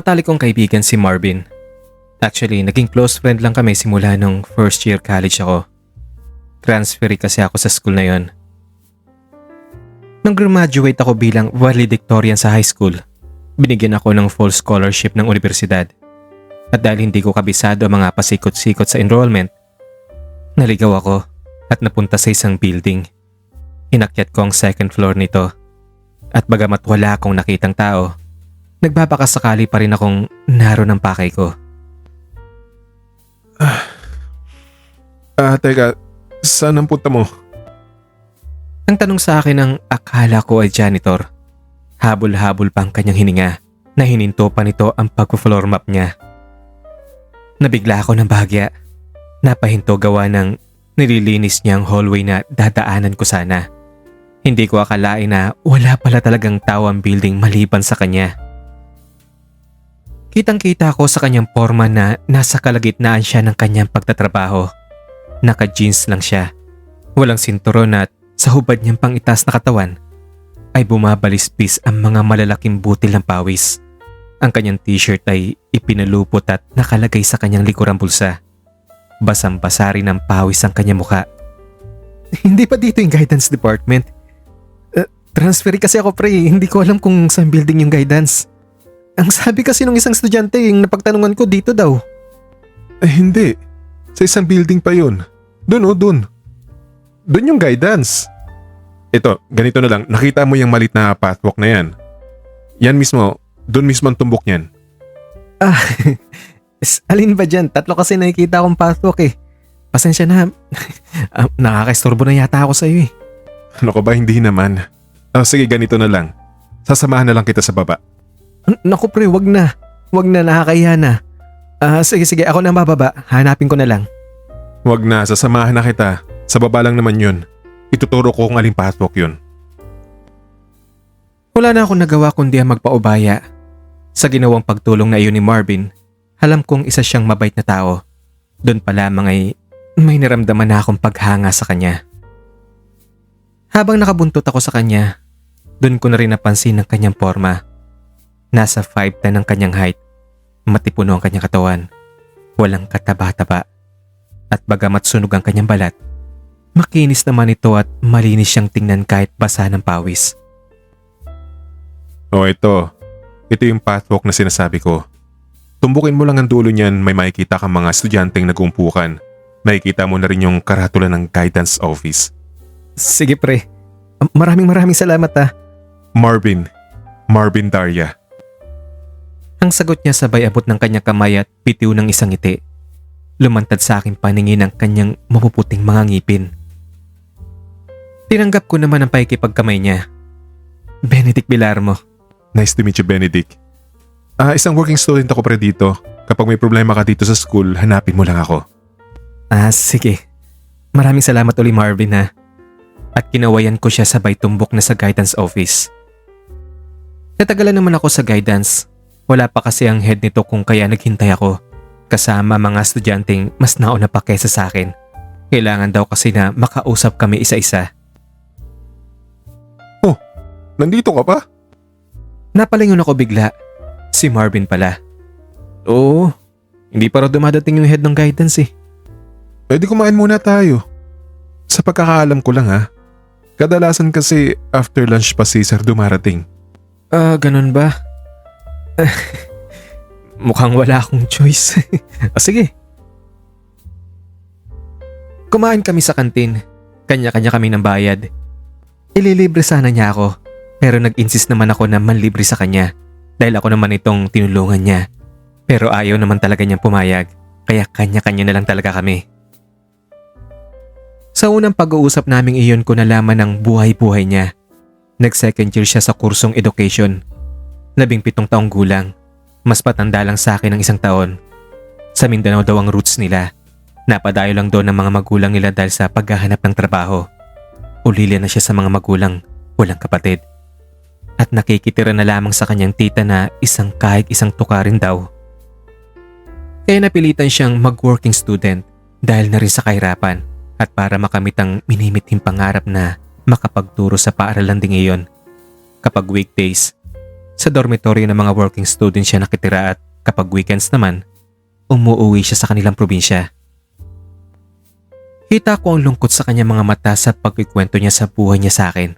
Matalik kong kaibigan si Marvin. Actually, naging close friend lang kami simula nung first year college ako. Transferi kasi ako sa school na yon. Nung graduate ako bilang valedictorian sa high school, binigyan ako ng full scholarship ng universidad. At dahil hindi ko kabisado ang mga pasikot-sikot sa enrollment, naligaw ako at napunta sa isang building. Inakyat ko ang second floor nito. At bagamat wala akong nakitang tao, nagbabakasakali pa rin akong naroon ang pakay ko. Teka, saan ang punta mo? Ang tanong sa akin ng akala ko ay janitor. Habol-habol pa ang kanyang hininga na hininto pa nito ang pag-floor map niya. Nabigla ako ng bahagya. Napahinto gawa ng nililinis niya ang hallway na dadaanan ko sana. Hindi ko akalain na wala pala talagang tao ang building maliban sa kanya. Kitang-kita ko sa kanyang forma na nasa kalagitnaan siya ng kanyang pagtatrabaho. Naka-jeans lang siya. Walang sinturon at sa hubad niyang pang-itaas na katawan ay bumabalispis ang mga malalaking butil ng pawis. Ang kanyang t-shirt ay ipinalupot at nakalagay sa kanyang likurang bulsa. Basang-basa rin ng pawis ang kanyang muka. Hindi pa dito yung guidance department. Transferi kasi ako pre, hindi ko alam kung saan building yung guidance. Ang sabi kasi nung isang estudyante yung napagtanungan ko dito daw. Hindi. Sa isang building pa yun. Doon. Doon yung guidance. Ito, ganito na lang. Nakita mo yung malit na pathwalk na yan. Yan mismo, doon mismo ang tumbok niyan. Alin ba dyan? Tatlo kasi nakikita akong pathwalk eh. Pasensya na. Nakakaistorbo na yata ako sa'yo eh. Ano ka ba? Hindi naman. Sige, ganito na lang. Sasamahan na lang kita sa baba. Naku pre, wag na. Wag na, nakakahiya na. Sige, ako na bababa. Hanapin ko na lang. Wag na, sasamahan na kita. Sa baba lang naman yun. Ituturo ko kung aling pathwalk yun. Wala na akong nagawa kundi ang magpaubaya. Sa ginawang pagtulong na iyon ni Marvin, alam kong isa siyang mabait na tao. Doon pa lamang ay may naramdaman na akong paghanga sa kanya. Habang nakabuntot ako sa kanya, doon ko na rin napansin ang kanyang forma. Nasa 5'10" ang kanyang height. Matipuno ang kanyang katawan. Walang kataba-taba. At bagamat sunog ang kanyang balat, makinis naman ito at malinis siyang tingnan kahit basa ng pawis. Ito. Ito yung pathwalk na sinasabi ko. Tumbukin mo lang ang dulo niyan, may makikita kang mga estudyanteng nagumpukan. Makikita mo na rin yung karatula ng guidance office. Sige pre. Maraming salamat ah. Marvin Daria. Ang sagot niya sabay abot ng kanyang kamay at bitiw ng isang ngiti. Lumantad sa aking paningin ang kanyang mapuputing mga ngipin. Tinanggap ko naman ang pakikipagkamay niya. Benedict Villarmo. Nice to meet you, Benedict. Isang working student ako pre dito. Kapag may problema ka dito sa school, hanapin mo lang ako. Sige. Maraming salamat uli Marvin ha. At kinawayan ko siya sabay tumbok na sa guidance office. Natagalan naman ako sa guidance. Wala pa kasi ang head nito kung kaya naghintay ako. Kasama mga estudyanteng mas nauna pa kesa sa akin. Kailangan daw kasi na makausap kami isa-isa. Oh, nandito ka pa? Napalingon ako bigla. Si Marvin pala. Oo, hindi pa raw dumadating yung head ng guidance eh. Di kumain muna tayo. Sa pagkakaalam ko lang ha. Kadalasan kasi after lunch pa si Sir dumarating. Ganun ba? Mukhang wala akong choice. Sige. Kumain kami sa kantin. Kanya-kanya kami ng bayad. Ililibre sana niya ako. Pero nag-insist naman ako na manlibre sa kanya. Dahil ako naman itong tinulungan niya. Pero ayaw naman talaga niyang pumayag. Kaya kanya-kanya na lang talaga kami. Sa unang pag-uusap naming iyon ko nalaman ang buhay-buhay niya. Nag-second year siya sa kursong education. 17 taong gulang. Mas patanda lang sa akin ng 1 taon. Sa Mindanao daw ang roots nila. Napadayo lang doon ng mga magulang nila dahil sa paghahanap ng trabaho. Ulila na siya sa mga magulang, walang kapatid. At nakikitira na lamang sa kanyang tita na kahit isang tukarin daw. Kaya napilitan siyang mag-working student dahil na rin sa kahirapan at para makamit ang minimithing pangarap na makapagturo sa paaralan ding iyon. Kapag weekdays, Sa dormitory ng mga working students siya nakitira at kapag weekends naman, umuuwi siya sa kanilang probinsya. Kita ko ang lungkot sa kanyang mga mata sa pagkikwento niya sa buhay niya sa akin.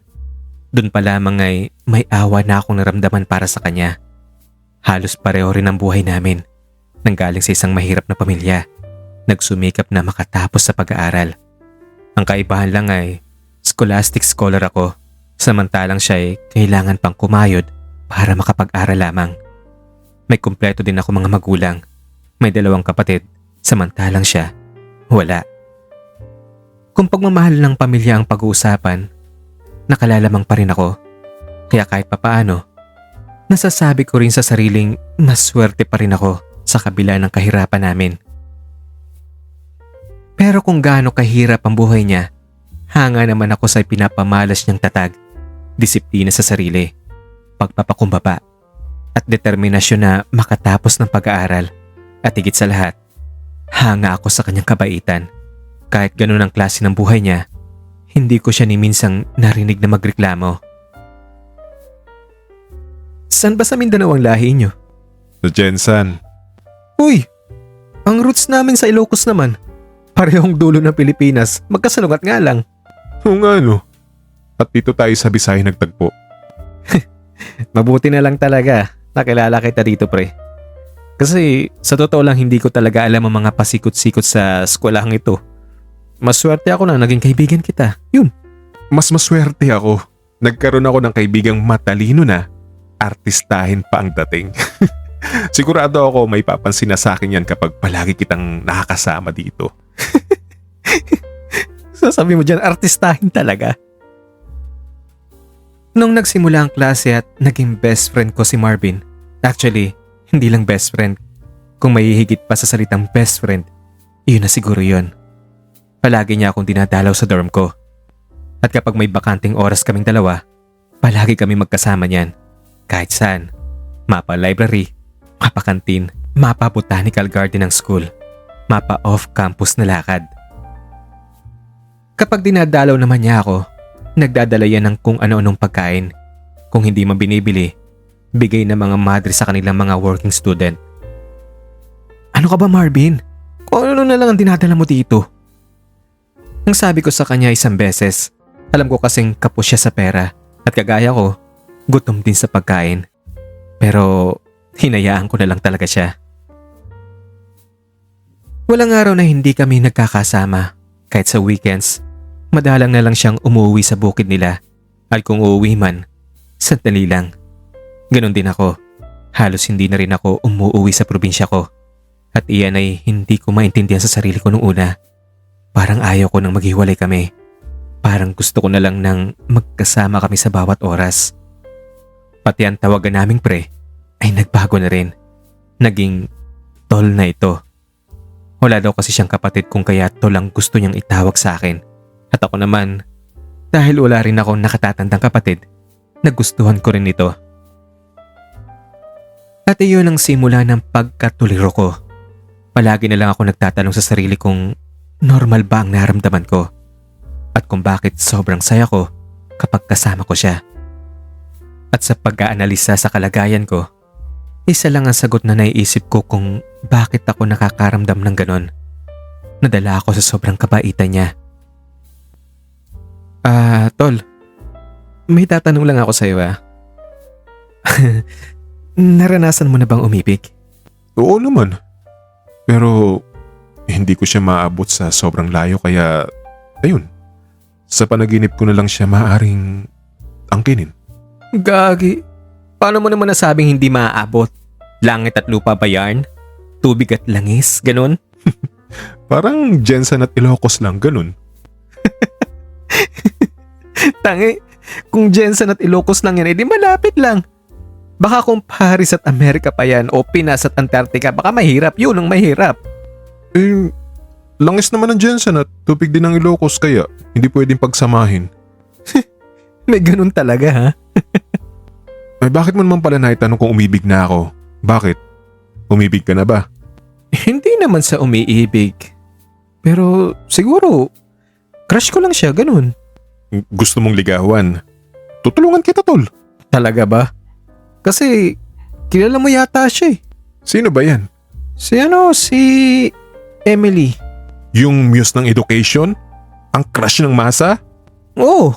Doon pa lamang ay may awa na akong naramdaman para sa kanya. Halos pareho rin ang buhay namin. Nanggaling sa isang mahirap na pamilya. Nagsumikap na makatapos sa pag-aaral. Ang kaibahan lang ay scholastic scholar ako, samantalang siya ay kailangan pang kumayod para makapag-aral lamang. May kumpleto din ako mga magulang. May 2 kapatid, samantalang siya, wala. Kung pagmamahal ng pamilya ang pag-uusapan, nakalalamang pa rin ako. Kaya kahit papaano, nasasabi ko rin sa sariling maswerte pa rin ako sa kabila ng kahirapan namin. Pero kung gaano kahirap ang buhay niya, hanga naman ako sa pinapamalas niyang tatag, disiplina sa sarili, pagpapakumbaba, at determinasyon na makatapos ng pag-aaral. At higit sa lahat, hanga ako sa kanyang kabaitan. Kahit ganun ang klase ng buhay niya, hindi ko siya ni minsang narinig na magreklamo. Saan ba sa Mindanao ang lahi niyo? Sa Jensan. Uy! Ang roots namin sa Ilocos naman. Parehong dulo ng Pilipinas, magkasalungat nga lang. Oo nga no. At dito tayo sa Bisaya nagtagpo. Mabuti na lang talaga, nakilala kita dito pre. Kasi sa totoo lang hindi ko talaga alam ang mga pasikot-sikot sa eskwelahang ito. Maswerte ako na naging kaibigan kita. Yun. Mas maswerte ako. Nagkaroon ako ng kaibigang matalino na, artistahin pa ang dating. Sigurado ako may papansin na sa akin yan kapag palagi kitang nakakasama dito. Sasabi mo dyan, artistahin talaga. Nung nagsimula ang klase at naging best friend ko si Marvin, actually, hindi lang best friend. Kung may higit pa sa salitang best friend, yun na siguro yun. Palagi niya akong dinadalaw sa dorm ko. At kapag may bakanting oras kaming dalawa, palagi kami magkasama niyan. Kahit saan. Mapa library, mapa kantin, mapa botanical garden ng school, mapa off-campus na lakad. Kapag dinadalaw naman niya ako, nagdadala yan ng kung ano-anong pagkain. Kung hindi man binibili, bigay ng mga madre sa kanilang mga working student. Ano ka ba Marvin? Kung ano na lang ang dinadala mo dito? Ang sabi ko sa kanya isang beses, alam ko kasing kapos siya sa pera at kagaya ko, gutom din sa pagkain. Pero hinayaan ko na lang talaga siya. Walang araw na hindi kami nagkakasama. Kahit sa weekends, madalang na lang siyang umuwi sa bukid nila. At kung uuwi man, sandali lang. Ganon din ako. Halos hindi na rin ako umuwi sa probinsya ko. At iyan ay hindi ko maintindihan sa sarili ko nung una. Parang ayaw ko nang maghiwalay kami. Parang gusto ko na lang nang magkasama kami sa bawat oras. Pati ang tawagan naming pre ay nagbago na rin. Naging tol na ito. Wala daw kasi siyang kapatid kung kaya tol ang gusto niyang itawag sa akin. At ako naman, dahil wala rin akong nakatatandang kapatid, nagustuhan ko rin ito. At iyon ang simula ng pagkatuliro ko. Palagi na lang ako nagtatanong sa sarili kung normal ba ang naramdaman ko at kung bakit sobrang saya ko kapag kasama ko siya. At sa pag-aanalisa sa kalagayan ko, isa lang ang sagot na naiisip ko kung bakit ako nakakaramdam ng ganon. Nadala ako sa sobrang kabaitan niya. Tol, may tatanong lang ako sa iyo Naranasan mo na bang umibig? Oo naman. Pero hindi ko siya maabot sa sobrang layo kaya ayun. Sa panaginip ko na lang siya maaaring angkinin. Gagi. Paano mo naman nasabing hindi maaabot? Langit at lupa ba yan? Tubig at langis? Ganon? Parang Jensen at Ilocos lang, ganun. Tangi, kung Jensen at Ilocos lang yan, edi malapit lang. Baka kung Paris at Amerika pa yan o Pinas at Antarctica, baka mahirap. Yun ang mahirap. Langis naman ng Jensen at tubig din ng Ilocos kaya hindi pwedeng pagsamahin. May ganun talaga ha? Ay bakit mo naman pala naitanong kung umibig na ako? Bakit? Umibig ka na ba? Hindi naman sa umiibig. Pero siguro, crush ko lang siya, ganun. Gusto mong ligawan? Tutulungan kita tol. Talaga ba? Kasi kilala mo yata siya eh. Sino ba yan? Si Emily. Yung muse ng education? Ang crush ng masa? Oo,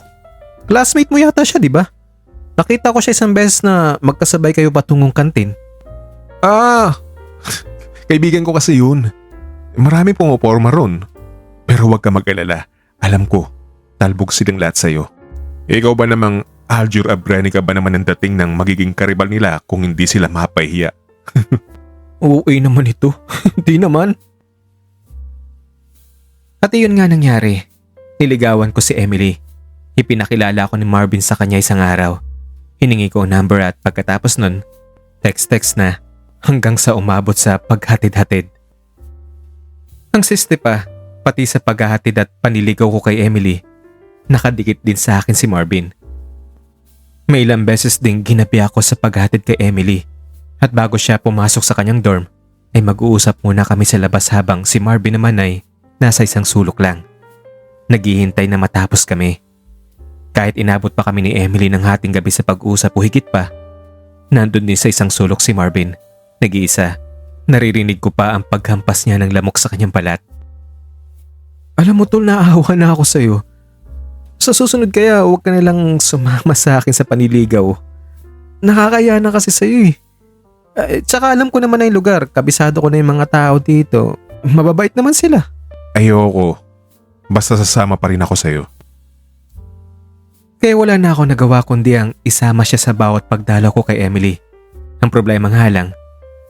classmate mo yata siya, di ba? Nakita ko siya isang beses na magkasabay kayo patungong kantin. Ah, kaibigan ko kasi yun. Marami pumaporma ron. Pero huwag ka mag-alala. Alam ko, talbog silang lahat sa'yo. Ikaw ba namang Aljur Abrani ka ba naman ang dating ng magiging karibal nila kung hindi sila mapahiya? Oo, naman ito. Hindi naman. At iyon nga nangyari. Niligawan ko si Emily. Ipinakilala ko ni Marvin sa kanya isang araw. Hiningi ko ang number at pagkatapos nun, text-text na hanggang sa umabot sa paghatid-hatid. Ang siste pa, pati sa paghahatid at paniligaw ko kay Emily, nakadikit din sa akin si Marvin. May ilang beses ding ginabi ako sa paghatid kay Emily at bago siya pumasok sa kanyang dorm ay mag-uusap muna kami sa labas habang si Marvin naman ay nasa isang sulok lang. Naghihintay na matapos kami. Kahit inabot pa kami ni Emily ng hating gabi sa pag-usap o higit pa, nandun din sa isang sulok si Marvin, nag-iisa. Naririnig ko pa ang paghampas niya ng lamok sa kanyang balat. Alam mo tol, naawa na ako sa'yo. Sa susunod kaya huwag ka nalang sumama sa akin sa paniligaw. Nakakaya na kasi sa'yo eh. Tsaka alam ko naman na yung lugar, kabisado ko na yung mga tao dito. Mababait naman sila. Ayoko. Basta sasama pa rin ako sa'yo. Kaya wala na ako nagawa kundi ang isama siya sa bawat pagdalaw ko kay Emily. Ang problema nga lang,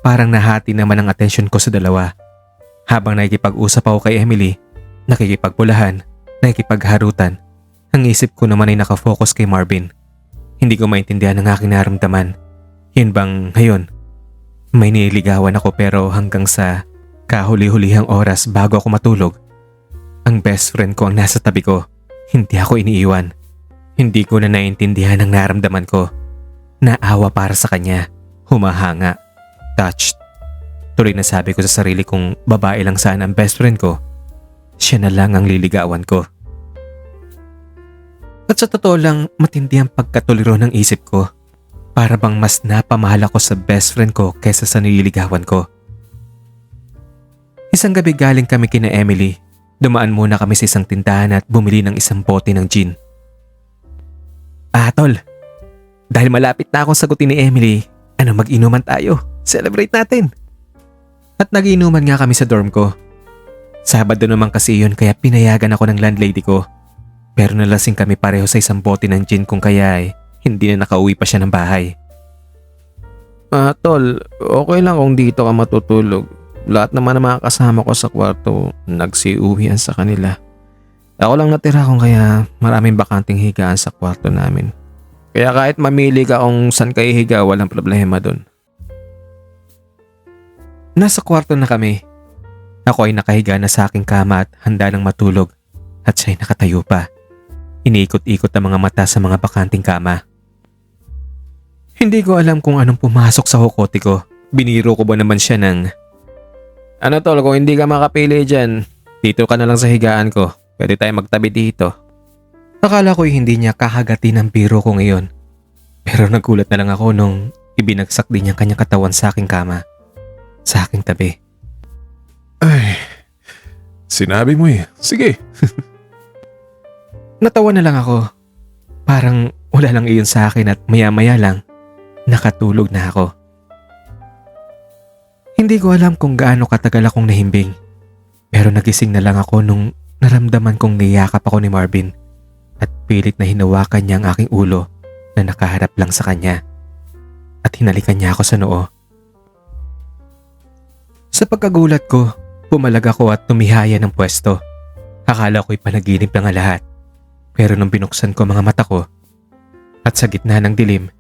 parang nahati naman ang atensyon ko sa dalawa. Habang nakikipag-usap ako kay Emily, nakikipagpulahan, nakikipagharutan, ang isip ko naman ay nakafocus kay Marvin. Hindi ko maintindihan ang aking naramdaman. Yun bang ngayon? May nililigawan ako pero hanggang sa kahuli-hulihang oras bago ako matulog, ang best friend ko ang nasa tabi ko. Hindi ako iniiwan. Hindi ko na naiintindihan ang naramdaman ko. Naawa para sa kanya. Humahanga. Touched. Tuloy na sabi ko sa sarili kong babae lang sana ang best friend ko, siya na lang ang liligawan ko. At sa totoo lang, matindi ang pagkatuliro ng isip ko. Para bang mas napamahal ako sa best friend ko kaysa sa nililigawan ko. Isang gabi galing kami kina Emily. Dumaan muna kami sa isang tindahan at bumili ng isang bote ng gin. Tol, dahil malapit na akong sagutin ni Emily, mag-inuman tayo. Celebrate natin. At nag-inuman nga kami sa dorm ko. Sabado naman kasi yun kaya pinayagan ako ng landlady ko. Pero nalasing kami pareho sa isang bote ng gin kung kaya hindi na nakauwi pa siya ng bahay. Tol, okay lang kung dito ka matutulog. Lahat naman ng mga kasama ko sa kwarto nagsiuwian sa kanila. Ako lang natira kung kaya maraming bakanting higaan sa kwarto namin. Kaya kahit mamili ka kung saan kayo higa, walang problema dun. Nasa kwarto na kami. Ako ay nakahiga na sa aking kama at handa ng matulog at siya'y nakatayo pa. Iniikot-ikot ang mga mata sa mga bakanting kama. Hindi ko alam kung anong pumasok sa hukote ko. Biniro ko ba naman siya ng, tol, kung hindi ka makapili dyan, dito ka na lang sa higaan ko. Pwede tayo magtabi dito. Akala ko'y hindi niya kakagatin ang biro ko ngayon. Pero nagulat na lang ako nung ibinagsak din niyang kanyang katawan sa aking kama. Sa aking tabi. Ay, sinabi mo eh. Sige. Natawa na lang ako. Parang wala lang iyon sa akin at maya-maya lang, nakatulog na ako. Hindi ko alam kung gaano katagal akong nahimbing. Pero nagising na lang ako nung naramdaman kong niyakap ako ni Marvin at pilit na hinawakan niya ang aking ulo na nakaharap lang sa kanya at hinalikan niya ako sa noo. Sa pagkagulat ko, pumalag ako at tumihaya ng pwesto. Akala ko'y panaginip lang ang lahat. Pero nung binuksan ko mga mata ko at sa gitna ng dilim,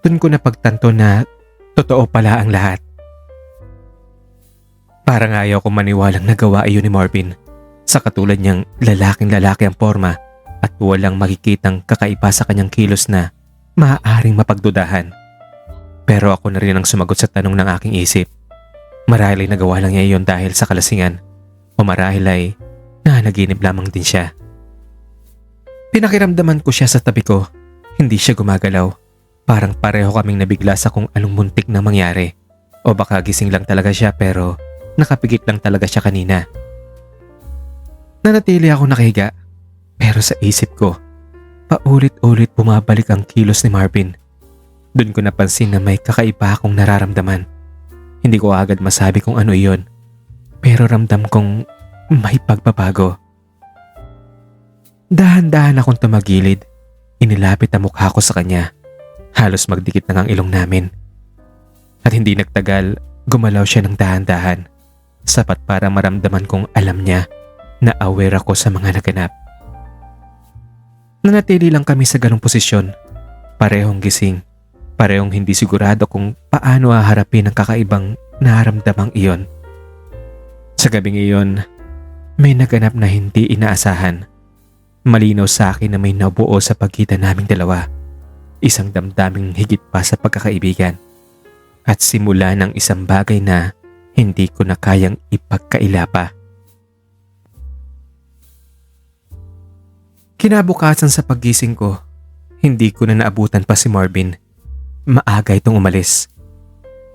dun ko napagtanto na totoo pala ang lahat. Parang ayaw ko maniwalang nagawa iyon ni Marvin. Sa katulad niyang lalaking-lalaki ang forma at walang makikitang kakaiba sa kanyang kilos na maaaring mapagdudahan. Pero ako na rin ang sumagot sa tanong ng aking isip. Marahil ay nagawa lang niya iyon dahil sa kalasingan o marahil ay nanaginip lamang din siya. Pinakiramdaman ko siya sa tabi ko. Hindi siya gumagalaw. Parang pareho kaming nabigla sa kung anong muntik na mangyari. O baka gising lang talaga siya pero nakapikit lang talaga siya kanina. Nanatili ako nakahiga pero sa isip ko, paulit-ulit bumabalik ang kilos ni Marvin. Doon ko napansin na may kakaiba akong nararamdaman. Hindi ko agad masabi kung ano iyon, pero ramdam kong may pagbabago. Dahan-dahan akong tumagilid, inilapit ang mukha ko sa kanya. Halos magdikit na ang ilong namin. At hindi nagtagal, gumalaw siya ng dahan-dahan. Sapat para maramdaman kong alam niya na aware ako sa mga naganap. Nanatili lang kami sa ganong posisyon. Parehong gising. Parehong hindi sigurado kung paano haharapin ang kakaibang nararamdamang iyon. Sa gabing iyon, may naganap na hindi inaasahan. Malinaw sa akin na may nabuo sa pagitan naming dalawa. Isang damdaming higit pa sa pagkakaibigan. At simula ng isang bagay na hindi ko na kayang ipagkaila pa. Kinabukasan sa paggising ko, hindi ko na naabutan pa si Marvin. Maaga itong umalis.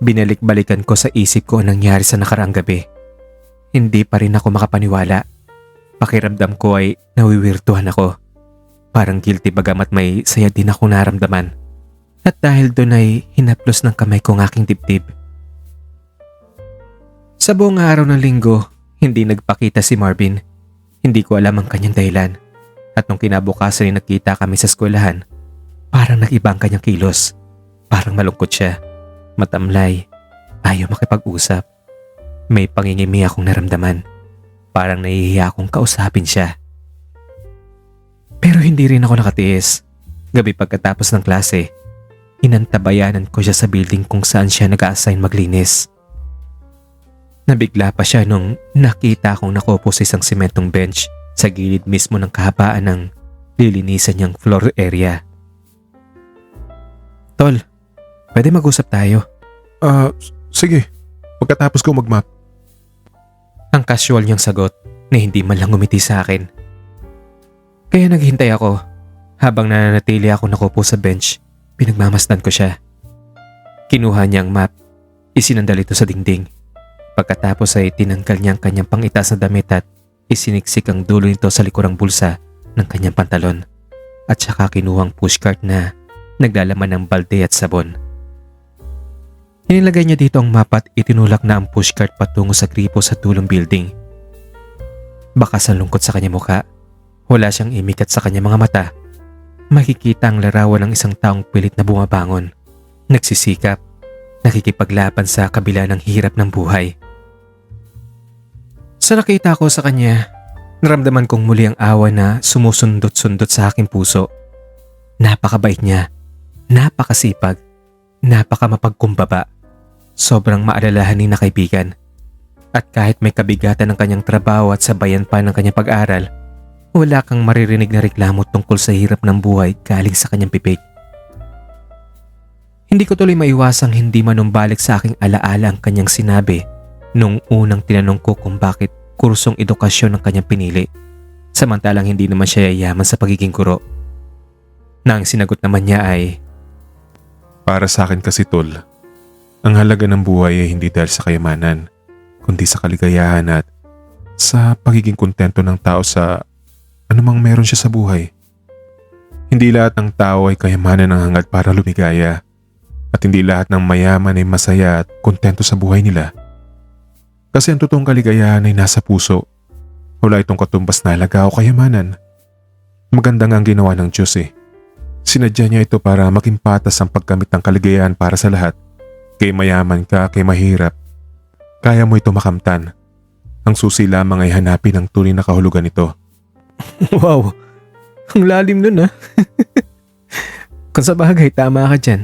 Binalik-balikan ko sa isip ko ang nangyari sa nakaraang gabi. Hindi pa rin ako makapaniwala. Pakiramdam ko ay nawiwirtuhan ako. Parang guilty bagamat may saya din ako naramdaman. At dahil doon ay hinaplos ng kamay ko ang aking dibdib. Sa buong araw ng linggo, hindi nagpakita si Marvin. Hindi ko alam ang kanyang dahilan. At nung kinabukasan ay nakita kami sa eskwelahan, parang nag-iba ang kanyang kilos. Parang malungkot siya. Matamlay. Ayaw makipag-usap. May pangingimi akong naramdaman. Parang nahihiya akong kausapin siya. Pero hindi rin ako nakatiis. Gabi pagkatapos ng klase, inantabayanan ko siya sa building kung saan siya nag-a-assign maglinis. Nabigla pa siya nung nakita akong nakaupo sa isang sementong bench sa gilid mismo ng kahabaan ng lilinisan niyang floor area. Tol, pwede mag-usap tayo? Sige. Pagkatapos ko mag-map. Ang casual niyang sagot na hindi man lang ngumiti sa akin. Kaya naghintay ako. Habang nananatili ako nakaupo sa bench, pinagmamasdan ko siya. Kinuha niya ang map, isinandal ito sa dingding. Pagkatapos ay tinanggal niya ang kanyang pang-itas na damit at isiniksik ang dulo nito sa likurang bulsa ng kanyang pantalon. At saka kinuha ang pushcart na naglalaman ng balde at sabon. Inilagay niya dito ang map at itinulak na ang pushcart patungo sa gripo sa dulong building. Bakas ang lungkot sa kanyang mukha. Wala siyang imik at sa kanyang mga mata. Makikita ang larawan ng isang taong pilit na bumabangon. Nagsisikap. Nakikipaglaban sa kabila ng hirap ng buhay. Sa nakita ko sa kanya, naramdaman kong muli ang awa na sumusundot-sundot sa aking puso. Napakabait niya. Napakasipag. Napakamapagkumbaba. Sobrang maalalahanin na kaibigan. At kahit may kabigatan ng kanyang trabaho at sabayan pa ng kanyang pag-aral, wala kang maririnig na reklamo tungkol sa hirap ng buhay galing sa kanyang pipig. Hindi ko tuloy maiwasang hindi manumbalik sa aking alaala ang kanyang sinabi nung unang tinanong ko kung bakit kursong edukasyon ang kanyang pinili, samantalang hindi naman siya yayaman sa pagiging guro. Na ang sinagot naman niya ay, Para sa akin kasi tol, ang halaga ng buhay ay hindi dahil sa kayamanan, kundi sa kaligayahan at sa pagiging kontento ng tao sa anumang meron siya sa buhay. Hindi lahat ng tao ay kayamanan ng hangad para lumigaya at hindi lahat ng mayaman ay masaya at kontento sa buhay nila. Kasi ang totoong kaligayahan ay nasa puso. Wala itong katumbas na halaga o kayamanan. Maganda nga ang ginawa ng Diyos eh. Sinadya niya ito para maging patas ang pagkamit ng kaligayahan para sa lahat. Kay mayaman ka, kay mahirap, kaya mo ito makamtan. Ang susi lamang ay hanapin ang tunay na kahulugan nito. wow, ang lalim nun ah. Kung sa bagay, tama ka dyan.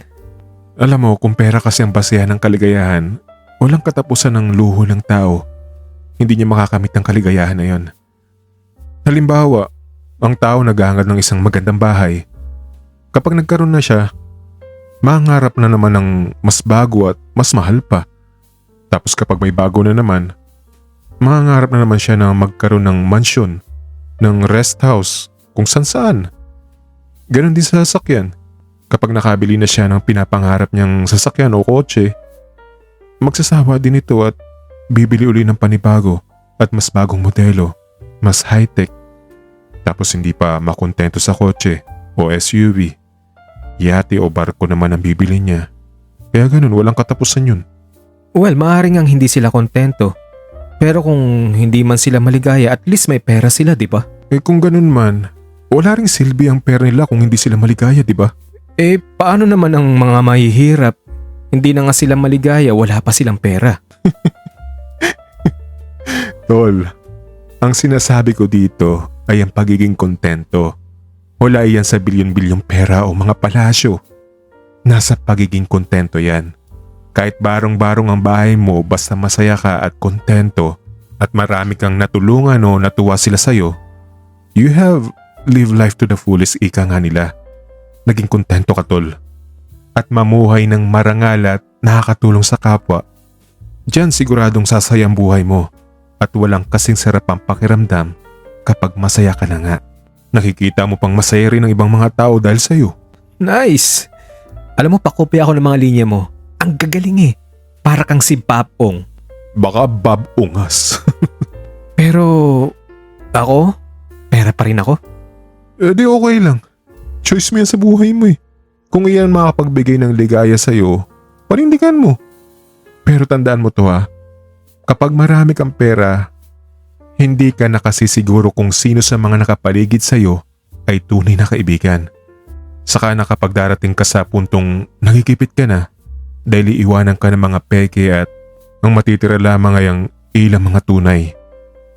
Alam mo, kung pera kasi ang basehan ng kaligayahan, walang katapusan ng luho ng tao. Hindi niya makakamit ang kaligayahan na yon. Halimbawa, ang tao naghahangad ng isang magandang bahay. Kapag nagkaroon na siya, mangarap na naman ng mas bago at mas mahal pa. Tapos kapag may bago na naman, mangarap na naman siya na magkaroon ng mansyon, ng rest house, kung saan saan. Ganon din sa sasakyan. Kapag nakabili na siya ng pinapangarap niyang sasakyan o kotse, magsasawa din ito at bibili uli ng panibago at mas bagong modelo, mas high-tech. Tapos hindi pa makontento sa kotse o SUV. Yate o barko naman ang bibili niya. Kaya ganun, walang katapusan yun. Well, maaaring ang hindi sila kontento. Pero kung hindi man sila maligaya, at least may pera sila, di ba? Kung ganun man, wala ring silbi ang pera nila kung hindi sila maligaya, di ba? Paano naman ang mga mahihirap? Hindi na nga sila maligaya, wala pa silang pera. Tol, ang sinasabi ko dito ay ang pagiging kontento. Wala iyan sa bilyon-bilyong pera o mga palasyo. Nasa pagiging kontento yan. Kahit barong-barong ang bahay mo basta masaya ka at kontento at marami kang natulungan o natuwa sila sa'yo, you have lived life to the fullest, ika nga nila. Naging kontento ka, tol. At mamuhay ng marangal at nakakatulong sa kapwa. Diyan siguradong sasaya ang buhay mo at walang kasing sarap ang pakiramdam kapag masaya ka na nga. Nakikita mo pang masaya rin ang ibang mga tao dahil sa'yo. Nice! Alam mo, pakopya ako ng mga linya mo. Ang gagaling eh. Para kang si Bob Ong. Baka Bob Ungas. Pero ako, pera pa rin ako. Di okay lang. Choice mo yan sa buhay mo eh. Kung iyan makapagbigay ng ligaya sa'yo, panindigan mo. Pero tandaan mo to ha. Kapag marami kang pera, hindi ka nakasisiguro kung sino sa mga nakapaligid sa'yo ay tunay na kaibigan. Saka na kapag darating ka sa puntong nagikipit ka na dahil iiwanan ka ng mga peke at ang matitira lamang ay ang ilang mga tunay.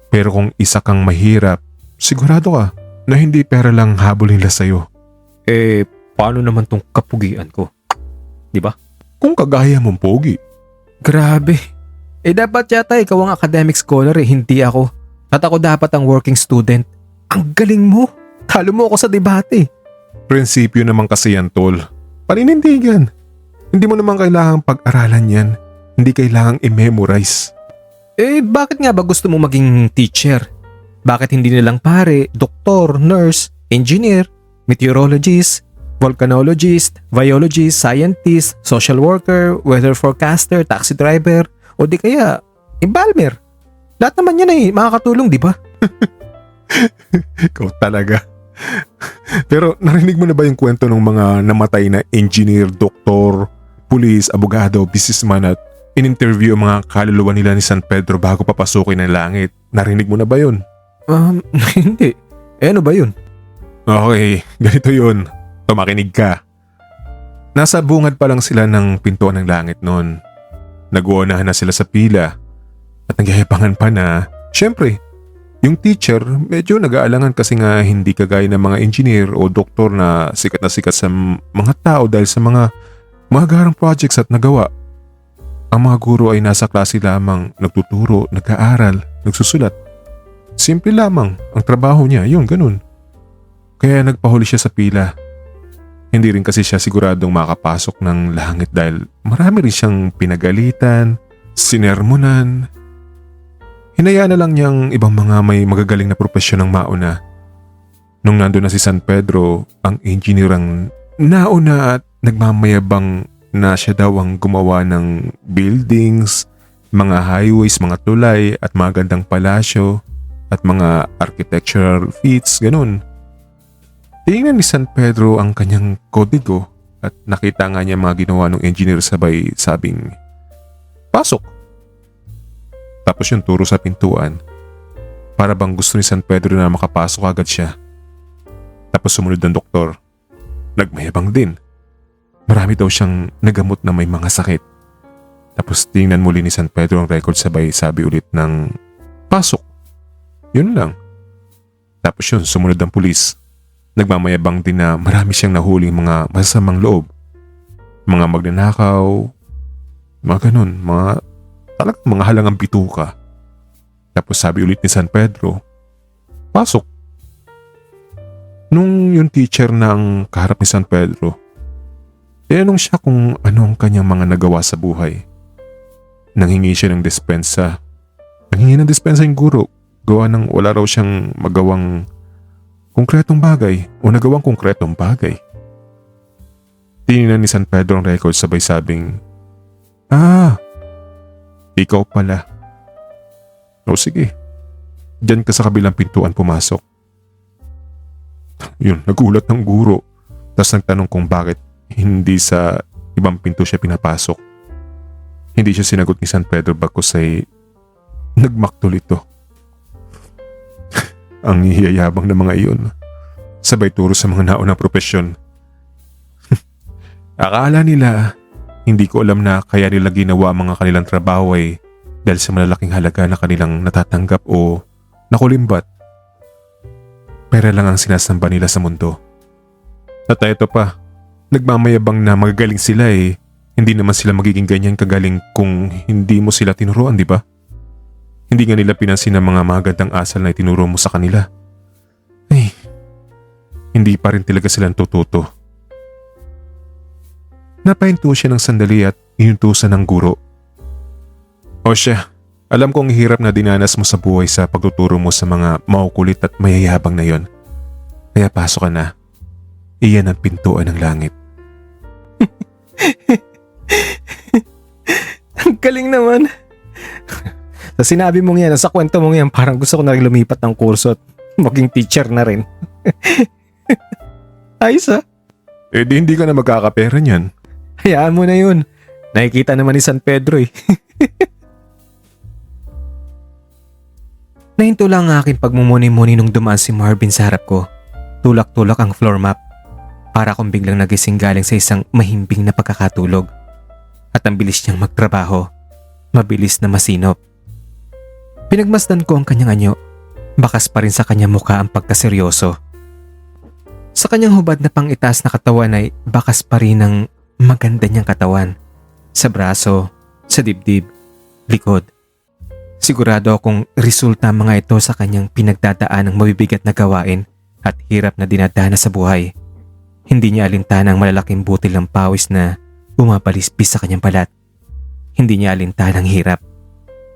Pero kung isa kang mahirap, sigurado ka na hindi pera lang habol nila sa'yo. Paano naman tong kapugian ko? Di ba? Kung kagaya mong pogi. Grabe. Dapat yata ikaw ang academic scholar hindi ako. At ako dapat ang working student. Ang galing mo. Talo mo ako sa debate. Prinsipyo naman kasi yan, tol. Paninindigan. Hindi mo naman kailangang pag-aralan yan. Hindi kailangang i-memorize. Bakit nga ba gusto mo maging teacher? Bakit hindi nilang pare, doktor, nurse, engineer, meteorologist, volcanologist, biologist, scientist, social worker, weather forecaster, taxi driver, o di kaya embalmer? Lahat naman yan ay makakatulong, di ba? Ikaw talaga. Pero narinig mo na ba yung kwento ng mga namatay na engineer, doktor, pulis, abogado, businessman at in-interview ang mga kaluluwa nila ni San Pedro bago papasukin ng langit? Narinig mo na ba yun? Hindi. Ano ba yun? Okay, ganito yun. Tumakinig ka. Nasa bungad pa lang sila ng pintuan ng langit noon. Nag-uunahan na sila sa pila at nagyayabangan pa na, syempre, yung teacher medyo nag-aalangan kasi nga hindi kagaya ng mga engineer o doktor na sikat sa mga tao dahil sa mga garang projects at nagawa. Ang mga guro ay nasa klase lamang, nagtuturo, nag-aaral, nagsusulat. Simple lamang ang trabaho niya, yun ganun. Kaya nagpahuli siya sa pila. Hindi rin kasi siya siguradong makapasok ng langit dahil marami rin siyang pinagalitan, sinermonan. Hinayaan na lang niyang ibang mga may magagaling na propesyon ang mauna. Nung nandun na si San Pedro, ang engineer ang nauna at nagmamayabang na siya daw ang gumawa ng buildings, mga highways, mga tulay at mga gandang palasyo at mga architectural feats, ganun. Tingnan ni San Pedro ang kanyang kodigo at nakita nga niya mga ginawa ng engineer sabay sabing, "Pasok!" Tapos yung turo sa pintuan. Para bang gusto ni San Pedro na makapasok agad siya. Tapos sumunod ng doktor. Nagmayabang din. Marami daw siyang nagamot na may mga sakit. Tapos tingnan muli ni San Pedro ang record sabay sabi ulit ng, "Pasok!" Yun lang. Tapos yun, sumunod ng pulis. Nagmamayabang din na marami siyang nahuling mga masasamang loob. Mga magnanakaw, mga ganun, talagang mga halangang bituka. Tapos sabi ulit ni San Pedro, "Pasok!" Nung yung teacher na ang kaharap ni San Pedro, tinanong siya kung ano ang kanyang mga nagawa sa buhay. Nanghingi siya ng dispensa. Nanghingi ng dispensa yung guro. Gawa ng wala raw siyang magawang konkretong bagay o nagawang konkretong bagay. Tinignan ni San Pedro ang record sabay sabing, ikaw pala. O sige, diyan ka sa kabilang pintuan pumasok. Yun, nagulat ng guro. Tapos nagtanong kung bakit hindi sa ibang pinto siya pinapasok. Hindi siya sinagot ni San Pedro bagkus ay nagmaktol ito. Ang hiyayabang ng mga iyon. Sabay turo sa mga naunang propesyon. Akala nila, hindi ko alam na kaya nila ginawa ang mga kanilang trabaho ay dahil sa malalaking halaga na kanilang natatanggap o nakulimbat. Pera lang ang sinasamba nila sa mundo. At ito pa, nagmamayabang na magagaling sila eh. Hindi naman sila magiging ganyan kagaling kung hindi mo sila tinuruan, di ba? Hindi nga nila pinansin ang mga magandang asal na itinuro mo sa kanila. Ay, hindi pa rin talaga silang tututo. Napahinto siya ng sandali at inutusan ng guro. O siya, alam kong hirap na dinanas mo sa buhay sa pagtuturo mo sa mga maukulit at mayayabang na yon. Kaya pasok ka na. Iyan ang pintuan ng langit. Ang galing naman. Sa sinabi mong yan, sa kwento mong yan, parang gusto ko na rin lumipat ng kurso at maging teacher na rin. Ayos ah. Eh di hindi ka na magkakapera niyan. Hayaan mo na yun. Nakikita naman ni San Pedro eh. Nahinto lang ang aking pagmumuni-muni nung dumaan si Marvin sa harap ko. Tulak-tulak ang floor map. Para akong biglang nagising galing sa isang mahimbing na pagkakatulog. At ang bilis niyang magtrabaho. Mabilis na masinop. Pinagmasdan ko ang kanyang anyo. Bakas pa rin sa kanyang mukha ang pagkaseryoso. Sa kanyang hubad na pang-itaas na katawan ay bakas pa rin ang maganda niyang katawan. Sa braso, sa dibdib, likod. Sigurado akong resulta ang mga ito sa kanyang pinagdadaan ng mabibigat na gawain at hirap na dinadana sa buhay. Hindi niya alintanang malalaking butil ng pawis na bumabalispis sa kanyang balat. Hindi niya alintanang hirap.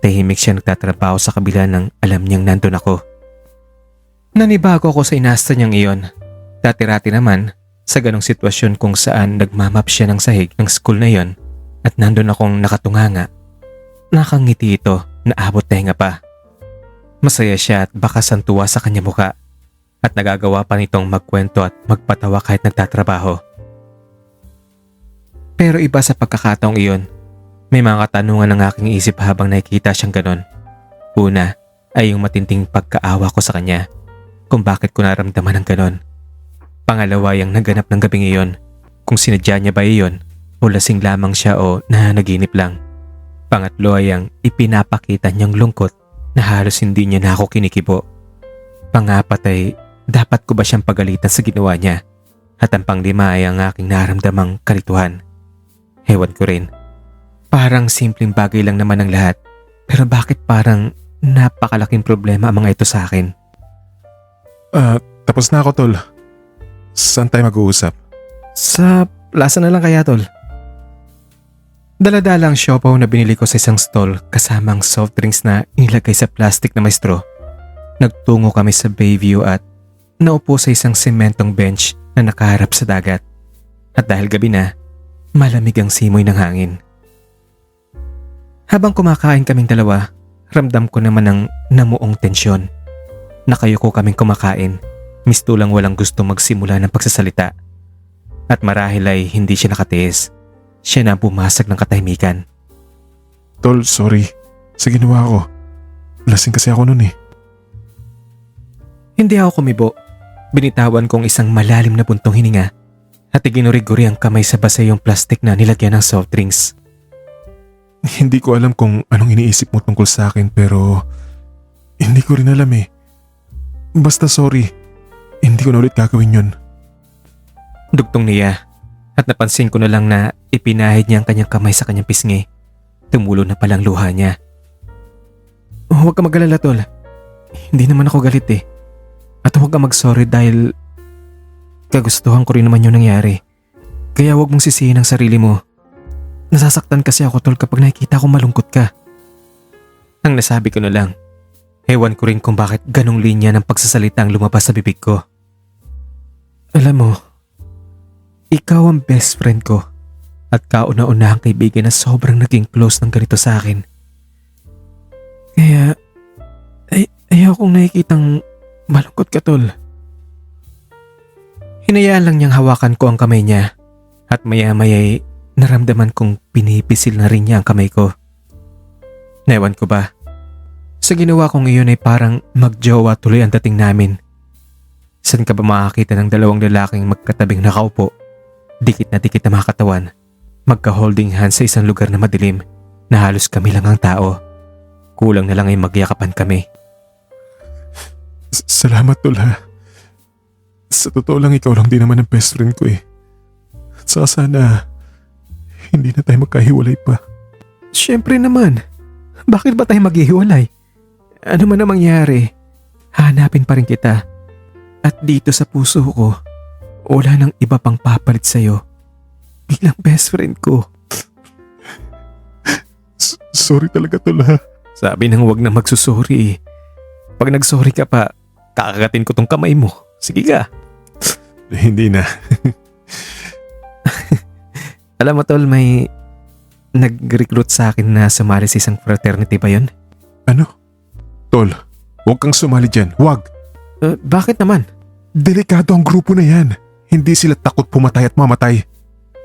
Tahimik siya nagtatrabaho sa kabila ng alam niyang nandun ako. Nanibago ako sa inasta niyang iyon. Dati-rati naman sa ganong sitwasyon kung saan nagmamap siya ng sahig ng school na iyon at nandun akong nakatunganga. Nakangiti ito na abot tenga pa. Masaya siya at bakas ang tuwa sa kanyang muka at nagagawa pa nitong magkwento at magpatawa kahit nagtatrabaho. Pero iba sa pagkakataong iyon, may mga katanungan ng aking isip habang nakikita siyang ganon. Una ay yung matinding pagkaawa ko sa kanya kung bakit ko naramdaman ng ganon. Pangalawa yung naganap ng gabing iyon, kung sinadya niya ba iyon o lasing lamang siya o nanaginip lang. Pangatlo ay ang ipinapakita niyang lungkot na halos hindi niya na ako kinikibo. Pangapat ay dapat ko ba siyang pagalitan sa ginawa niya? At ang panglima ay ang aking naramdamang kalituhan. Ewan ko rin. Parang simpleng bagay lang naman ang lahat. Pero bakit parang napakalaking problema ang mga ito sa akin? Tapos na ako, tol. Saan tayo mag-uusap? Sa plaza na lang kaya, tol. Daladala ang siopaw na binili ko sa isang stall kasama ang soft drinks na inilagay sa plastic na may straw. Nagtungo kami sa Bayview at naupo sa isang sementong bench na nakaharap sa dagat. At dahil gabi na, malamig ang simoy ng hangin. Habang kumakain kaming dalawa, ramdam ko naman ang namuong tensyon. Nakayuko kaming kumakain, mistulang walang gusto magsimula ng pagsasalita. At marahil ay hindi siya nakatiis. Siya na bumasag ng katahimikan. Tol, sorry. Sa ginawa ko. Lasing kasi ako nun eh. Hindi ako kumibo. Binitawan kong isang malalim na buntong hininga at iginuri-guri ang kamay sa basayong plastic na nilagyan ng soft drinks. Hindi ko alam kung anong iniisip mo tungkol sa akin pero hindi ko rin alam eh. Basta sorry. Hindi ko na ulit gagawin yun. Dugtong niya at napansin ko na lang na ipinahid niya ang kanyang kamay sa kanyang pisngi. Tumulo na palang luha niya. Huwag ka mag-alala, tol. Hindi naman ako galit eh. At huwag ka mag-sorry dahil kagustuhan ko rin naman yung nangyari. Kaya huwag mong sisihin ang sarili mo. Nasasaktan kasi ako, tol, kapag nakikita ko malungkot ka. Ang nasabi ko na lang. Ewan ko rin kung bakit ganong linya ng pagsasalita ang lumabas sa bibig ko. Alam mo, ikaw ang best friend ko at kauna-unahang kaibigan na sobrang naging close ng ganito sa akin. Kaya, ayaw kong nakikitang malungkot ka, tol. Hinayaan lang niyang hawakan ko ang kamay niya at maya-maya'y naramdaman kong pinipisil na rin niya ang kamay ko. Naiwan ko ba? Sa ginawa kong iyon ay parang magjowa tuloy ang dating namin. Saan ka ba makakita ng dalawang lalaking magkatabing nakaupo, dikit na mga katawan, magka-holding hands sa isang lugar na madilim na halos kami lang ang tao. Kulang na lang ay magyakapan kami. Salamat, tol, ha. Sa totoo lang, ikaw lang din naman ang best friend ko eh. At saka sana hindi na tayo magkahiwalay pa. Siyempre naman. Bakit ba tayo maghihiwalay? Ano man ang mangyari, hanapin pa rin kita. At dito sa puso ko, wala nang iba pang papalit sa'yo. Bilang best friend ko. Sorry talaga, tol, ha. Sabi nang wag na magsusori eh. Pag nagsorry ka pa, kakagatin ko tong kamay mo. Sige ka. Hindi na. Alam mo tol, may nag-recruit sa akin na sumali sa isang fraternity ba yun? Ano? Tol, huwag kang sumali dyan. Huwag. Bakit naman? Delikado ang grupo na yan. Hindi sila takot pumatay at mamatay.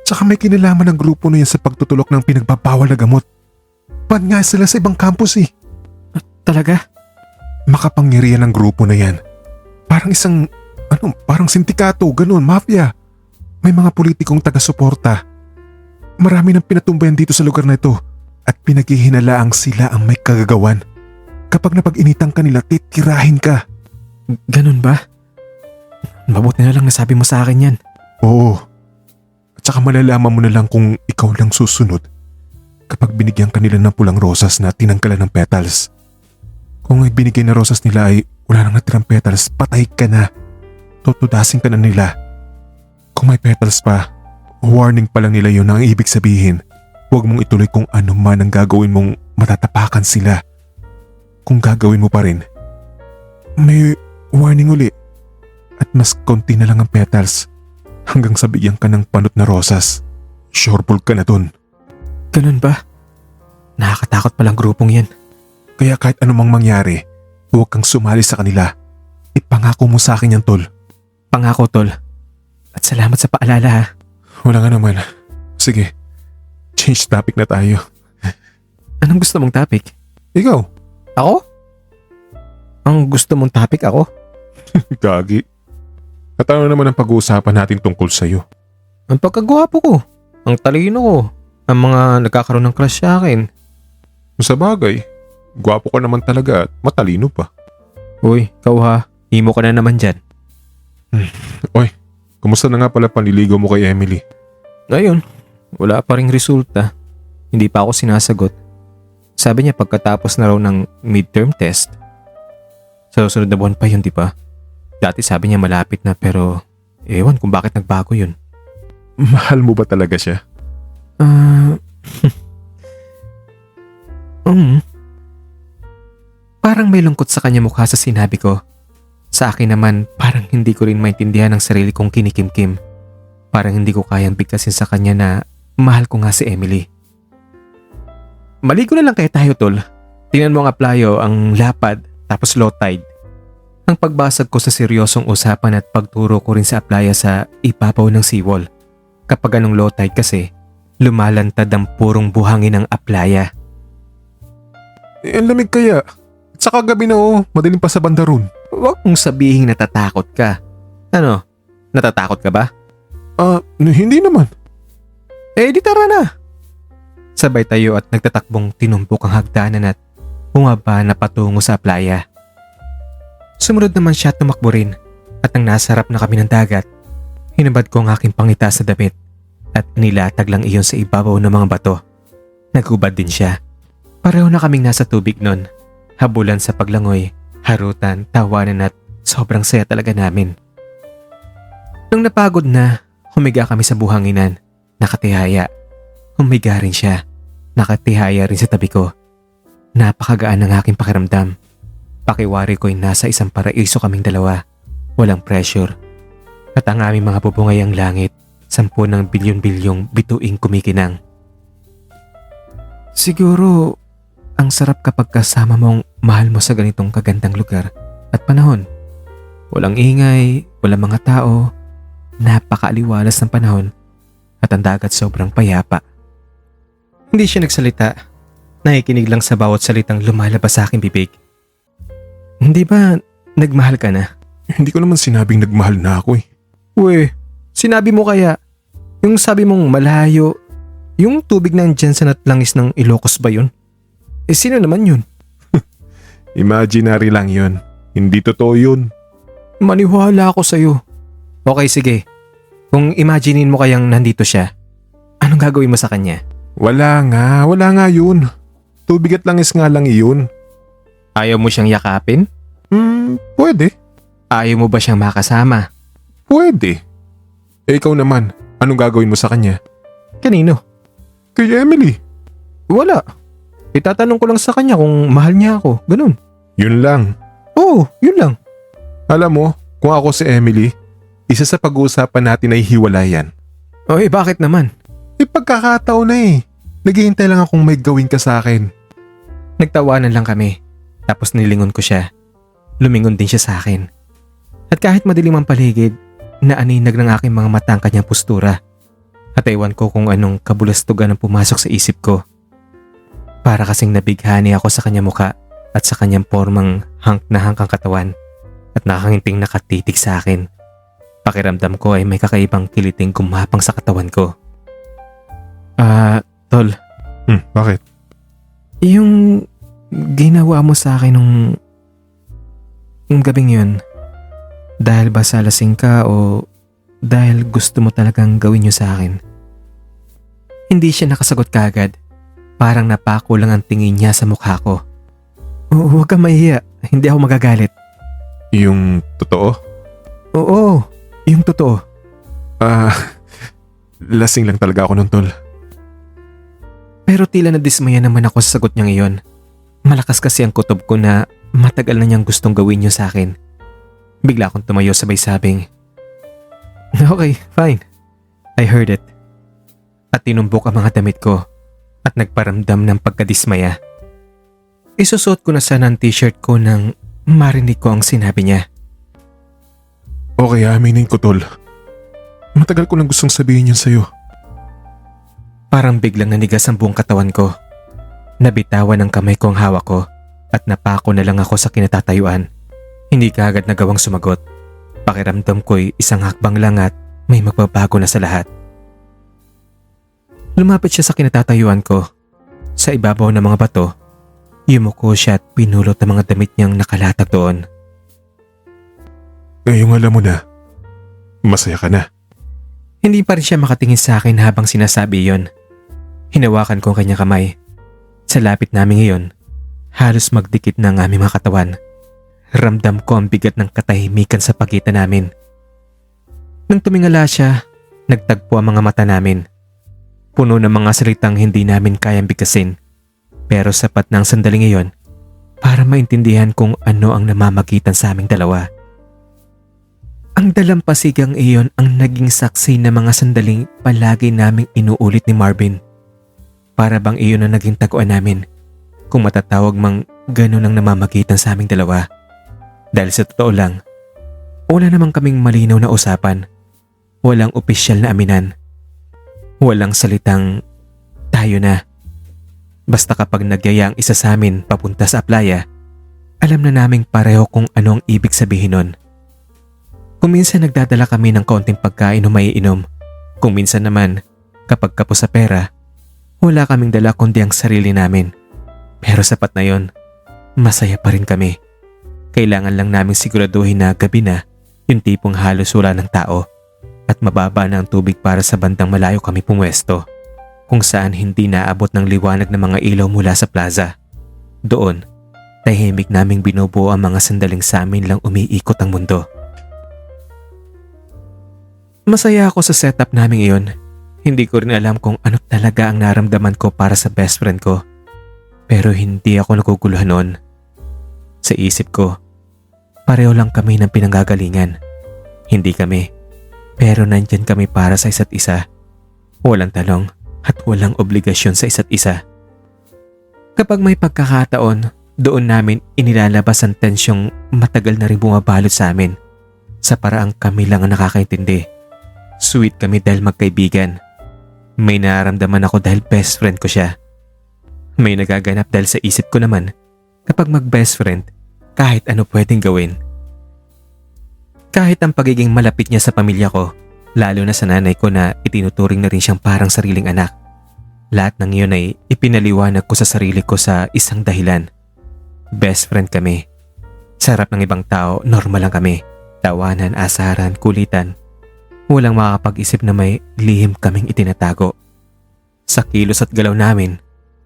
Tsaka may kinalaman ng grupo na yan sa pagtutulok ng pinagbabawal na gamot. Ban nga sila sa ibang campus eh. Talaga? Makapangyarihan ang grupo na yan. Parang parang sindikato, ganun, mafia. May mga politikong taga-suporta. Marami nang pinatumbayan dito sa lugar na ito at pinaghihinalaang sila ang may kagagawan. Kapag napag-initan ka nila, titirahin ka. Ganun ba? Mabuti na lang nasabi mo sa akin yan. Oo. At saka malalaman mo na lang kung ikaw lang susunod kapag binigyan ka nila ng pulang rosas na tinanggalan ng petals. Kung ay binigay na rosas nila ay wala nang natirang petals, patay ka na. Tutudasin ka na nila. Kung may petals pa, warning pa lang nila yun ang ibig sabihin. Huwag mong ituloy kung ano man ang gagawin mong matatapakan sila. Kung gagawin mo pa rin, may warning uli. At mas konti na lang ang petals hanggang sa bigyan ka ng panot na rosas. Sureball ka na dun. Ganun ba? Nakakatakot palang grupong yan. Kaya kahit anumang mangyari, huwag kang sumali sa kanila. Ipangako mo sa akin yan, tol. Pangako, tol. At salamat sa paalala, ha. Wala nga naman. Sige, change topic na tayo. Anong gusto mong topic? Ikaw? Ako? Ang gusto mong topic ako? Gagi. At ano naman ang pag-uusapan natin tungkol sa'yo? Ang pagkagwapo ko. Ang talino ko. Ang mga nagkakaroon ng crush sa akin. Sa bagay, gwapo ka naman talaga at matalino pa. Uy, ikaw ha. Imo ka na naman dyan. Oy, kumusta na nga pala panliligaw mo kay Emily? Ngayon, wala pa ring resulta. Hindi pa ako sinasagot. Sabi niya pagkatapos na raw ng midterm test. Sa susunod na buwan pa yun, di ba? Dati sabi niya malapit na pero ewan kung bakit nagbago yun. Mahal mo ba talaga siya? Parang may lungkot sa kanya mukha sa sinabi ko. Sa akin naman, parang hindi ko rin maintindihan ang sarili kong kinikimkim. Parang hindi ko kayang bigkasin sa kanya na mahal ko nga si Emily. Maligo na lang kaya tayo, tol. Tingnan mo ang aplayo, ang lapad, tapos low tide. Ang pagbasag ko sa seryosong usapan at pagturo ko rin sa aplaya sa ibabaw ng seawall. Kapag anong low tide kasi, lumalantad ang purong buhangin ng aplaya. Ang lamig kaya. At saka gabi na madaling pa sa banda ron. Huwag mong sabihin natatakot ka. Ano? Natatakot ka ba? Hindi naman. Di tara na. Sabay tayo at nagtatakbong tinumpok ang hagdanan at bumaba na patungo sa playa. Sumunod naman siya at tumakbo rin at nang nasa harap na kami ng dagat, hinabad ko ang aking pangita sa damit at nilatag lang iyon sa ibabaw ng mga bato. Nagubad din siya. Pareho na kaming nasa tubig nun. Habulan sa paglangoy, harutan, tawanan at sobrang saya talaga namin. Nung napagod na, humiga kami sa buhanginan. Nakatihaya. Humiga rin siya. Nakatihaya rin sa tabi ko. Napakagaan ng aking pakiramdam. Pakiwari ko'y nasa isang paraiso kaming dalawa. Walang pressure. At ang aming mga bubungay ang langit 10 ng bilyon-bilyong bituing kumikinang. Siguro, ang sarap kapag kasama mong mahal mo sa ganitong kagandang lugar at panahon. Walang ingay, walang mga tao, napakaaliwalas ng panahon at ang dagat sobrang payapa. Hindi siya nagsalita, nakikinig lang sa bawat salitang lumalabas sa aking bibig. Hindi ba nagmahal ka na? Hindi ko naman sinabing nagmahal na ako eh. Uwe, sinabi mo kaya, yung sabi mong malayo, yung tubig ng Jensen at langis ng Ilocos ba yun? Sino naman yun? Imaginary lang yun. Hindi totoo yun. Maniwala ako sa'yo. Okay, sige. Kung imaginein mo kayang nandito siya, anong gagawin mo sa kanya? Wala nga yun. Tubig at langis nga lang iyon. Ayaw mo siyang yakapin? Pwede. Ayaw mo ba siyang makasama? Pwede. Ikaw naman, anong gagawin mo sa kanya? Kanino? Kay Emily. Wala. Itatanong ko lang sa kanya kung mahal niya ako. Ganun. Yun lang. Oo, yun lang. Alam mo, kung ako si Emily, isa sa pag-uusapan natin ay hiwalayan. Oy, bakit naman? Pagkakataon na eh. Naghihintay lang akong may gawin ka sa akin. Nagtawanan lang kami. Tapos nilingon ko siya. Lumingon din siya sa akin. At kahit madilim ang paligid, naaninag ng aking mga mata ang kanyang postura. At ewan ko kung anong kabulastugan ang pumasok sa isip ko. Para kasing nabighani ako sa kanyang muka at sa kanyang formang hank na hank ang katawan at nakangiting nakatitig sa akin. Pakiramdam ko ay may kakaibang kiliting gumapang sa katawan ko. Tol. Bakit? Yung ginawa mo sa akin nung gabing yun, dahil ba sa lasing ka o dahil gusto mo talagang gawin yun sa akin? Hindi siya nakasagot kaagad. Parang napako lang ang tingin niya sa mukha ko. Huwag kang mahiya, hindi ako magagalit. Yung totoo? Oo, yung totoo. Lasing lang talaga ako nun, tol. Pero tila nadismaya naman ako sa sagot niya ngayon. Malakas kasi ang kutob ko na matagal na niyang gustong gawin yun sa akin. Bigla akong tumayo sabay sabing, "Okay, fine. I heard it." At tinumbok ang mga damit ko at nagparamdam ng pagkadismaya. Isusuot ko na sana ang t-shirt ko nang marinig ko ang sinabi niya. Okay, aminin ko, tol. Matagal ko nang gustong sabihin yun sa'yo. Parang biglang nanigas ang buong katawan ko. Nabitawan ng kamay ko ang hawak ko at napako na lang ako sa kinatatayuan. Hindi kaagad nagawang sumagot. Pakiramdam ko'y isang hakbang lang at may magbabago na sa lahat. Lumapit siya sa kinatatayuan ko. Sa ibabaw ng mga bato, yumuko siya at pinulot ang mga damit niyang nakalatag doon. Ngayong alam mo na, masaya ka na. Hindi pa rin siya makatingin sa akin habang sinasabi yon. Hinawakan ko ang kanyang kamay. Sa lapit namin ngayon, halos magdikit na ang aming mga katawan. Ramdam ko ang bigat ng katahimikan sa pagitan namin. Nang tumingala siya, nagtagpo ang mga mata namin. Puno ng mga salitang hindi namin kayang bigkasin. Pero sapat na ang sandaling iyon para maintindihan kung ano ang namamagitan sa aming dalawa. Ang dalampasigang iyon ang naging saksi ng mga sandaling palagi naming inuulit ni Marvin. Para bang iyon ang naging taguan namin, kung matatawag mang ganun ang namamagitan sa aming dalawa. Dahil sa totoo lang, wala namang kaming malinaw na usapan. Walang opisyal na aminan. Walang salitang tayo na. Basta kapag nagyaya ang isa sa amin papunta sa playa, alam na naming pareho kung ano ang ibig sabihin nun. Kung minsan nagdadala kami ng kaunting pagkain o maiinom, kung minsan naman kapag kapos sa pera, wala kaming dala kundi ang sarili namin. Pero sapat na yon, masaya pa rin kami. Kailangan lang naming siguraduhin na gabi na yung tipong halos wala ng tao at mababa na ang tubig para sa bandang malayo kami pumwesto, kung saan hindi naabot ng liwanag ng mga ilaw mula sa plaza. Doon, tahimik naming binubuo ang mga sandaling sa amin lang umiikot ang mundo. Masaya ako sa setup namin ngayon. Hindi ko rin alam kung ano talaga ang naramdaman ko para sa best friend ko. Pero hindi ako naguguluhan noon. Sa isip ko, pareho lang kami ng pinanggagalingan. Hindi kami. Pero nandyan kami para sa isa't isa. Walang talong at walang obligasyon sa isa't isa. Kapag may pagkakataon, doon namin inilalabas ang tensyong matagal na rin bumabalot sa amin. Sa paraang kami lang ang nakakaintindi. Sweet kami dahil magkaibigan. May nararamdaman ako dahil best friend ko siya. May nagaganap dahil sa isip ko naman, kapag mag-best friend, kahit ano pwedeng gawin. Kahit ang pagiging malapit niya sa pamilya ko, lalo na sa nanay ko na itinuturing na rin siyang parang sariling anak. Lahat ng iyon ay ipinaliwanag ko sa sarili ko sa isang dahilan. Best friend kami. Sarap ng ibang tao, normal lang kami. Tawanan, asaran, kulitan. Walang makakapag-isip na may lihim kaming itinatago. Sa kilos at galaw namin,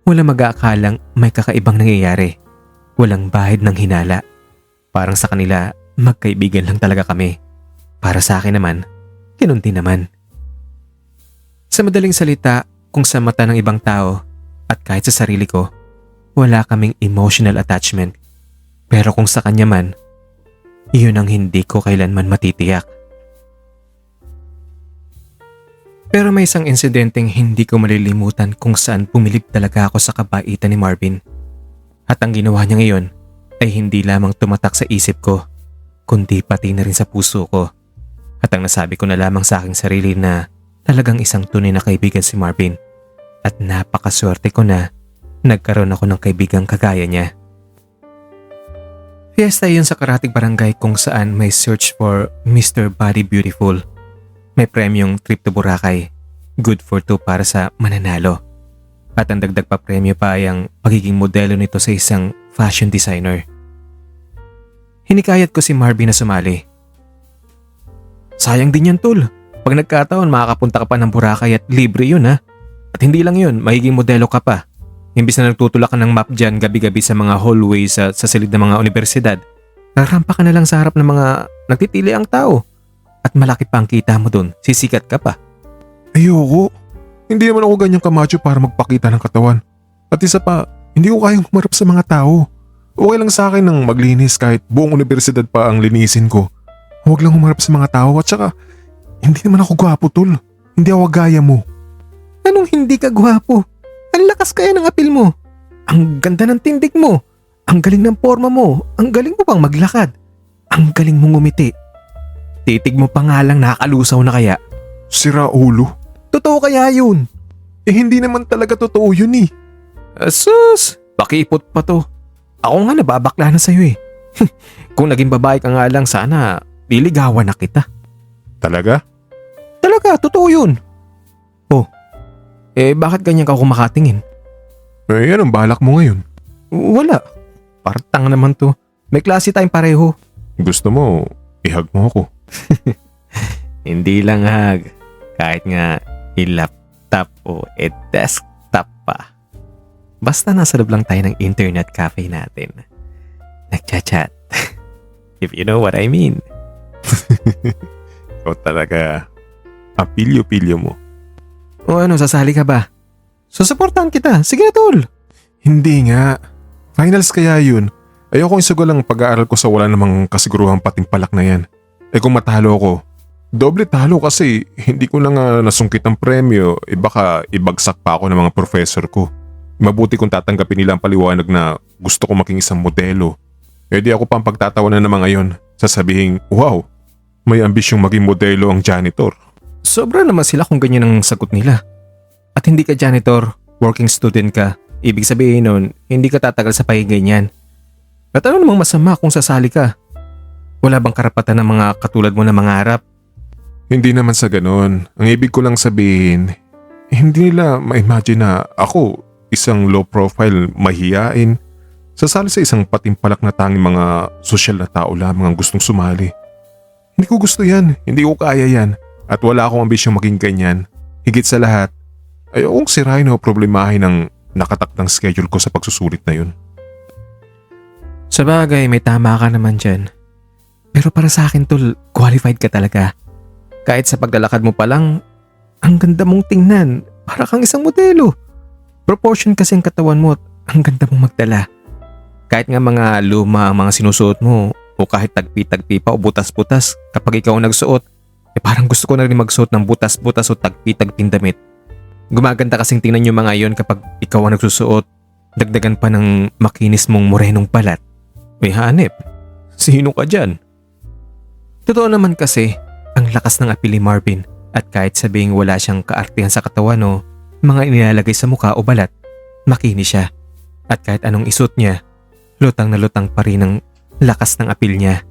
walang mag-aakalang may kakaibang nangyayari. Walang bahid ng hinala. Parang sa kanila, magkaibigan lang talaga kami. Para sa akin naman, ganun din naman. Sa madaling salita, kung sa mata ng ibang tao at kahit sa sarili ko, wala kaming emotional attachment. Pero kung sa kanya man, iyon ang hindi ko kailanman matitiyak. Pero may isang insidenteng hindi ko malilimutan kung saan pumilip talaga ako sa kabaitan ni Marvin. At ang ginawa niya ngayon ay hindi lamang tumatak sa isip ko, kundi pati na rin sa puso ko. At ang nasabi ko na lamang sa aking sarili na talagang isang tunay na kaibigan si Marvin. At napakaswerte ko na nagkaroon ako ng kaibigang kagaya niya. Fiesta yun sa Karatig Barangay kung saan may search for Mr. Body Beautiful. May premyong trip to Boracay. Good for two para sa mananalo. At ang dagdag pa premyo pa ay ang pagiging modelo nito sa isang fashion designer. Hinikayat ko si Marvin na sumali. Sayang din yan, tol. Pag nagkataon, makakapunta ka pa ng Boracay at libre yun, ha. At hindi lang yun, magiging modelo ka pa. Imbis na nagtutulak ka ng map dyan gabi-gabi sa mga hallways sa silid ng mga universidad, rarampa ka na lang sa harap ng mga nagtitili ang tao. At malaki pa ang kita mo dun, sisikat ka pa. Ayoko. Hindi naman ako ganyang kamacho para magpakita ng katawan. At isa pa, hindi ko kayang humarap sa mga tao. Okay lang sa akin nang maglinis kahit buong universidad pa ang linisin ko. Huwag lang humarap sa mga tao at saka, hindi naman ako gwapo, tol. Hindi ako gaya mo. Anong hindi ka gwapo? Ang lakas kaya ng apil mo. Ang ganda ng tindig mo. Ang galing ng forma mo. Ang galing mo pang maglakad. Ang galing mong ngumiti. Titig mo pa nga lang nakakalusaw na kaya. Sira ulo. Totoo kaya yun? Eh hindi naman talaga totoo yun eh. Asus! Pakipot pa to. Ako nga nababakla na sa'yo eh. Kung naging babae ka nga lang sana, liligawan na kita. Talaga? Talaga, totoo yun. Oh, bakit ganyan ka kumakatingin? Eh anong balak mo ngayon? Wala. Partang naman to. May klase tayong pareho. Gusto mo, ihag mo ako. Hindi lang hag. Kahit nga i-laptop o desktop pa. Basta nasa loob lang tayo ng internet cafe natin. Nagchat-chat. If you know what I mean. O talaga, apilyo-pilyo mo. O ano, sasali ka ba? Susuportahan kita. Sige na, tol. Hindi nga. Finals kaya yun. Ayokong isugulang pag-aaral ko sa wala namang kasiguruhang patimpalak na yan. Eh kung matalo ako, doble talo kasi hindi ko na nga nasungkit ang premyo, baka ibagsak pa ako ng mga professor ko. Mabuti kung tatanggapin nila ang paliwanag na gusto ko maging isang modelo. Eh di ako pang pagtatawanan naman ngayon, sasabihin, wow, may ambisyong maging modelo ang janitor. Sobra naman sila kung ganyan ang sagot nila. At hindi ka janitor, working student ka. Ibig sabihin nun, hindi ka tatagal sa pahinga niyan. At ano namang masama kung sasali ka? Wala bang karapatan ng mga katulad mo na mangarap? Hindi naman sa ganon. Ang ibig ko lang sabihin, hindi nila ma-imagine na ako, isang low profile, mahiyain, sasali sa isang patimpalak na tanging mga sosyal na tao lamang ang gustong sumali. Hindi ko gusto yan, hindi ko kaya yan, at wala akong ambisyong maging ganyan. Higit sa lahat, ayokong sirain o problemahin ang nakatakdang schedule ko sa pagsusulit na yun. Sa bagay, may tama ka naman dyan. Pero para sa akin tol, qualified ka talaga. Kahit sa paglalakad mo pa lang, ang ganda mong tingnan, para kang isang modelo. Proportion kasi ang katawan mo at ang ganda mong magdala. Kahit nga mga luma ang mga sinusuot mo o kahit tagpi-tagpi pa o butas-butas kapag ikaw ang nagsuot, parang gusto ko na rin magsuot ng butas-butas o tagpi-tagping damit. Gumaganda kasing tingnan yung mga iyon kapag ikaw ang nagsusuot. Dagdagan pa ng makinis mong morenong balat. May hanep. Sino ka dyan? Totoo naman kasi, ang lakas ng apil ni Marvin at kahit sabing wala siyang kaartihan sa katawan o mga inilalagay sa mukha o balat, makinis siya. At kahit anong isuot niya, lutang na lutang pa rin ang lakas ng apil niya.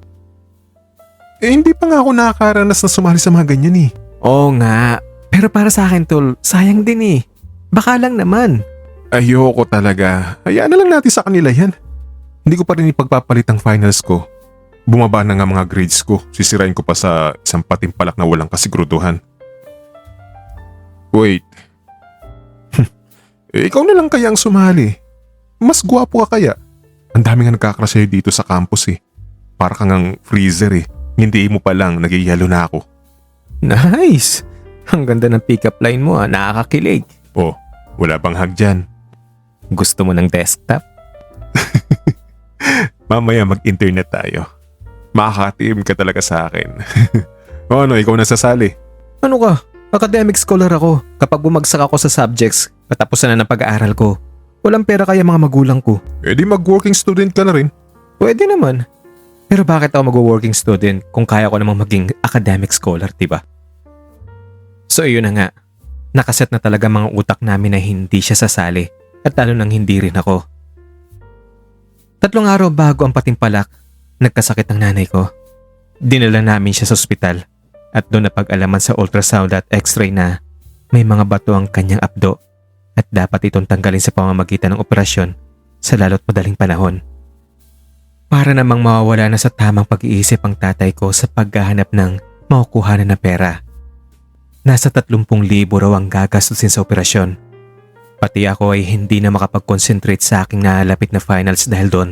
Hindi pa nga ako nakakaranas na sumali sa mga ganyan eh. Oo nga, pero para sa akin tol, sayang din eh. Baka lang naman. Ayoko talaga. Hayaan na lang natin sa kanila yan. Hindi ko pa rin ipagpapalit ang finals ko. Bumaba na nga mga grades ko. Sisirain ko pa sa isang patimpalak na walang kasiguruduhan. Wait. Ikaw na lang kaya ang sumali. Mas gwapo ka kaya. Ang dami nga nagkakrush sa'yo dito sa campus eh. Para kang ang freezer eh. Hindi mo pa lang, nagiyalo na ako. Nice! Ang ganda ng pick-up line mo nakakakilig. Oh, wala bang hug dyan? Gusto mo ng desktop? Mamaya mag-internet tayo. Makaka-team ka talaga sa akin. O ano, ikaw na sasali. Ano ka? Academic scholar ako. Kapag bumagsak ako sa subjects, katapusan na ng pag-aaral ko. Walang pera kaya mga magulang ko. Di mag-working student ka na rin. Pwede naman. Pero bakit ako mag-working student kung kaya ko namang maging academic scholar, diba? So iyon na nga. Nakaset na talaga mga utak namin na hindi siya sasali at lalo nang hindi rin ako. 3 araw bago ang patimpalak, nagkasakit ang nanay ko. Dinala namin siya sa ospital at doon napag-alaman sa ultrasound at x-ray na may mga bato ang kanyang abdo at dapat itong tanggalin sa pamamagitan ng operasyon sa lalo't madaling panahon. Para namang mawawala na sa tamang pag-iisip ang tatay ko sa paghahanap ng makukuha na pera. Nasa 30,000 raw ang gagastusin sa operasyon. Pati ako ay hindi na makapag-concentrate sa aking nalalapit na finals dahil doon.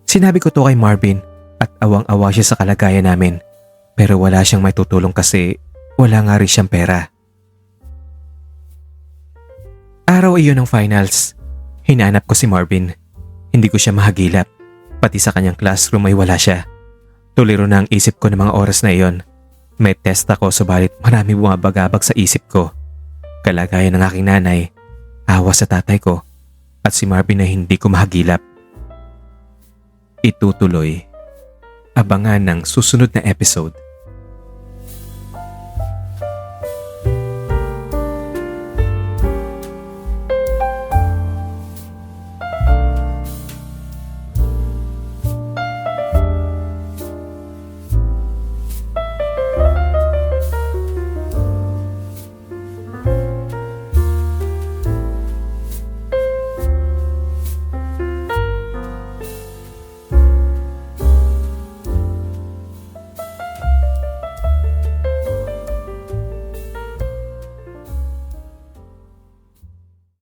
Sinabi ko to kay Marvin at awang-awa siya sa kalagayan namin. Pero wala siyang may tutulong kasi wala nga rin siyang pera. Araw iyon ng finals. Hinanap ko si Marvin. Hindi ko siya mahagilap. Pati sa kanyang classroom ay wala siya. Tuliro na ang isip ko ng mga oras na iyon. May test ako subalit marami bumabagabag sa isip ko. Kalagayan ng aking nanay, awa sa tatay ko, at si Marvin na hindi ko mahagilap. Itutuloy. Abangan ng susunod na episode.